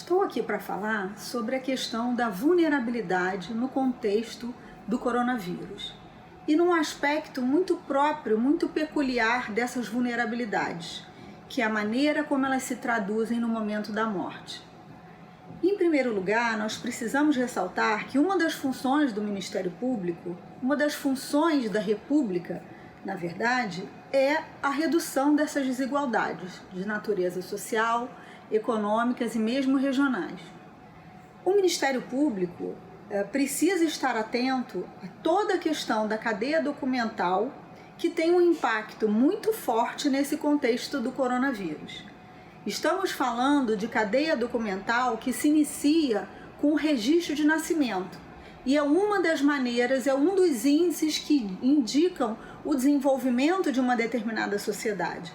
Estou aqui para falar sobre a questão da vulnerabilidade no contexto do coronavírus e num aspecto muito próprio, muito peculiar dessas vulnerabilidades, que é a maneira como elas se traduzem no momento da morte. Em primeiro lugar, nós precisamos ressaltar que uma das funções do Ministério Público, uma das funções da República, na verdade, é a redução dessas desigualdades de natureza social, econômicas e mesmo regionais. O Ministério Público precisa estar atento a toda a questão da cadeia documental que tem um impacto muito forte nesse contexto do coronavírus. Estamos falando de cadeia documental que se inicia com o registro de nascimento e é uma das maneiras, é um dos índices que indicam o desenvolvimento de uma determinada sociedade.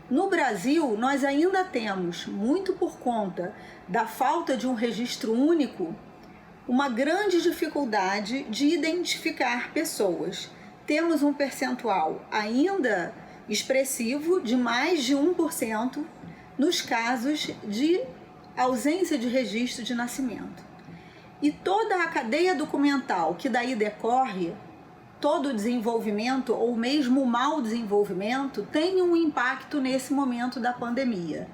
No Brasil, nós ainda temos, muito por conta da falta de um registro único, uma grande dificuldade de identificar pessoas. Temos um percentual ainda expressivo de mais de 1% nos casos de ausência de registro de nascimento. E toda a cadeia documental que daí decorre, todo o desenvolvimento ou mesmo o mau desenvolvimento tem um impacto nesse momento da pandemia.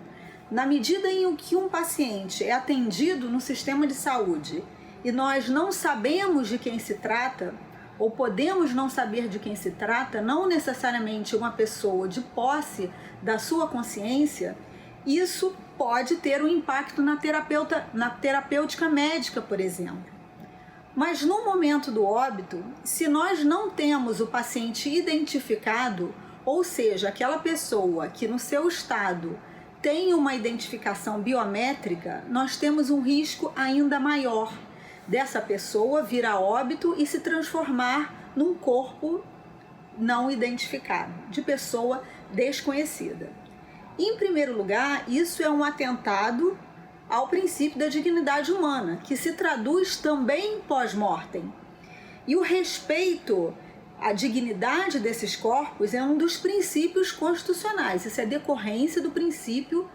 Na medida em que um paciente é atendido no sistema de saúde e nós não sabemos de quem se trata, ou podemos não saber de quem se trata, não necessariamente uma pessoa de posse da sua consciência, isso pode ter um impacto na terapêutica médica, por exemplo. Mas no momento do óbito, se nós não temos o paciente identificado, ou seja, aquela pessoa que no seu estado tem uma identificação biométrica, nós temos um risco ainda maior dessa pessoa vir a óbito e se transformar num corpo não identificado, de pessoa desconhecida. Em primeiro lugar, isso é um atentado ao princípio da dignidade humana, que se traduz também pós-mortem. E o respeito à dignidade desses corpos é um dos princípios constitucionais. Isso é decorrência do princípio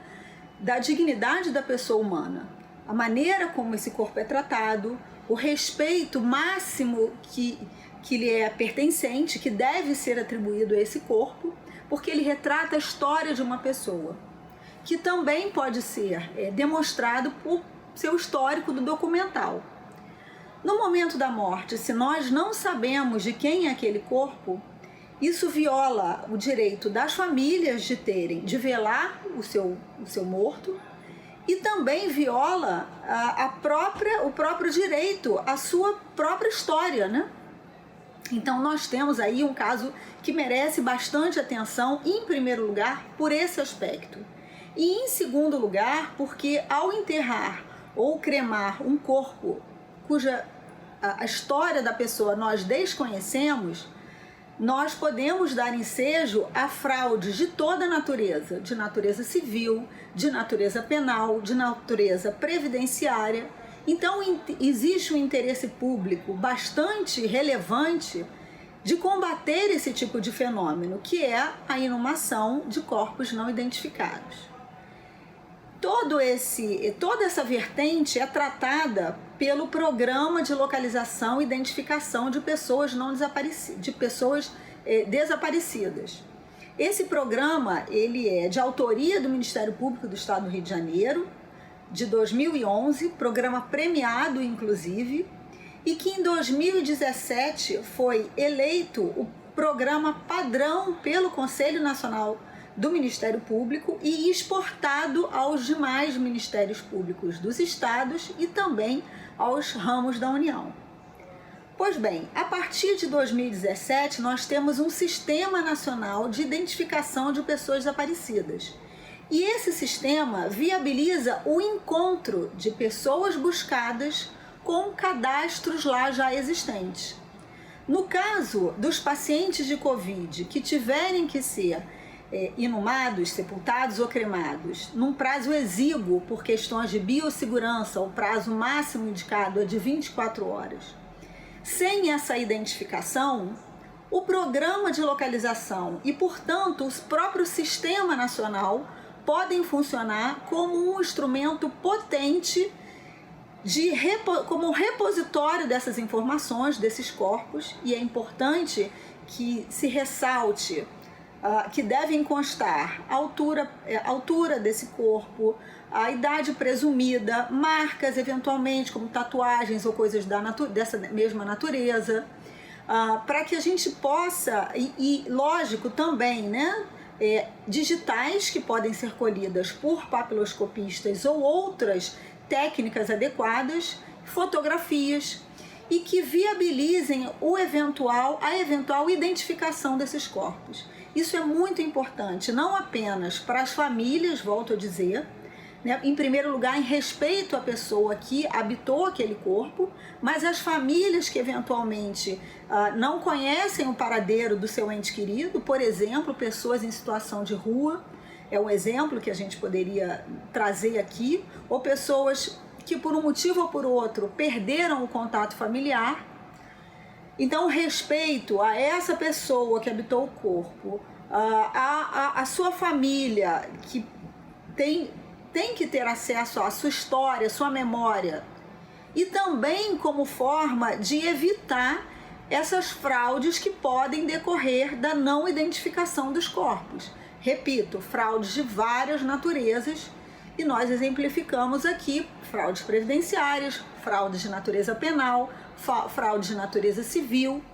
da dignidade da pessoa humana. A maneira como esse corpo é tratado, o respeito máximo que lhe é pertencente, que deve ser atribuído a esse corpo, porque ele retrata a história de uma pessoa, que também pode ser demonstrado por seu histórico do documental. No momento da morte, se nós não sabemos de quem é aquele corpo, isso viola o direito das famílias de velar o seu morto e também viola o próprio direito à sua própria história, né? Então nós temos aí um caso que merece bastante atenção, em primeiro lugar, por esse aspecto. E em segundo lugar, porque ao enterrar ou cremar um corpo cuja a história da pessoa nós desconhecemos, nós podemos dar ensejo a fraudes de toda natureza, de natureza civil, de natureza penal, de natureza previdenciária. Então existe um interesse público bastante relevante de combater esse tipo de fenômeno, que é a inumação de corpos não identificados. Toda essa vertente é tratada pelo Programa de Localização e Identificação de pessoas desaparecidas. Esse programa ele é de autoria do Ministério Público do Estado do Rio de Janeiro, de 2011, programa premiado inclusive, e que em 2017 foi eleito o programa padrão pelo Conselho Nacional do Ministério Público e exportado aos demais ministérios públicos dos estados e também aos ramos da União. Pois bem, a partir de 2017 nós temos um Sistema Nacional de Identificação de Pessoas Desaparecidas. E esse sistema viabiliza o encontro de pessoas buscadas com cadastros lá já existentes. No caso dos pacientes de Covid que tiverem que ser inumados, sepultados ou cremados num prazo exíguo por questões de biossegurança, o prazo máximo indicado é de 24 horas, sem essa identificação, o programa de localização e, portanto, o próprio Sistema Nacional podem funcionar como um instrumento potente como repositório dessas informações, desses corpos, e é importante que se ressalte que devem constar a altura desse corpo, a idade presumida, marcas eventualmente como tatuagens ou coisas dessa mesma natureza, para que a gente possa, e lógico também, né, digitais que podem ser colhidas por papiloscopistas ou outras técnicas adequadas, fotografias, e que viabilizem a eventual identificação desses corpos. Isso é muito importante, não apenas para as famílias, volto a dizer, né, em primeiro lugar, em respeito à pessoa que habitou aquele corpo, mas as famílias que eventualmente não conhecem o paradeiro do seu ente querido, por exemplo, pessoas em situação de rua, é um exemplo que a gente poderia trazer aqui, ou pessoas que por um motivo ou por outro perderam o contato familiar. Então, respeito a essa pessoa que habitou o corpo, a sua família, que tem que ter acesso à sua história, à sua memória, e também como forma de evitar essas fraudes que podem decorrer da não identificação dos corpos. Repito, fraudes de várias naturezas, e nós exemplificamos aqui fraudes previdenciárias, fraudes de natureza penal, fraudes de natureza civil.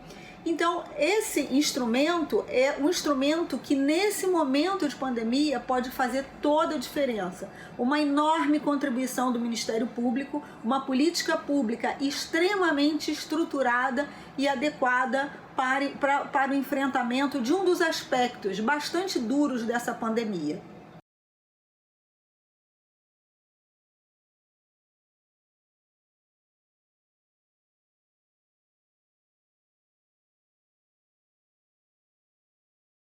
Então, esse instrumento é um instrumento que nesse momento de pandemia pode fazer toda a diferença. Uma enorme contribuição do Ministério Público, uma política pública extremamente estruturada e adequada para o enfrentamento de um dos aspectos bastante duros dessa pandemia.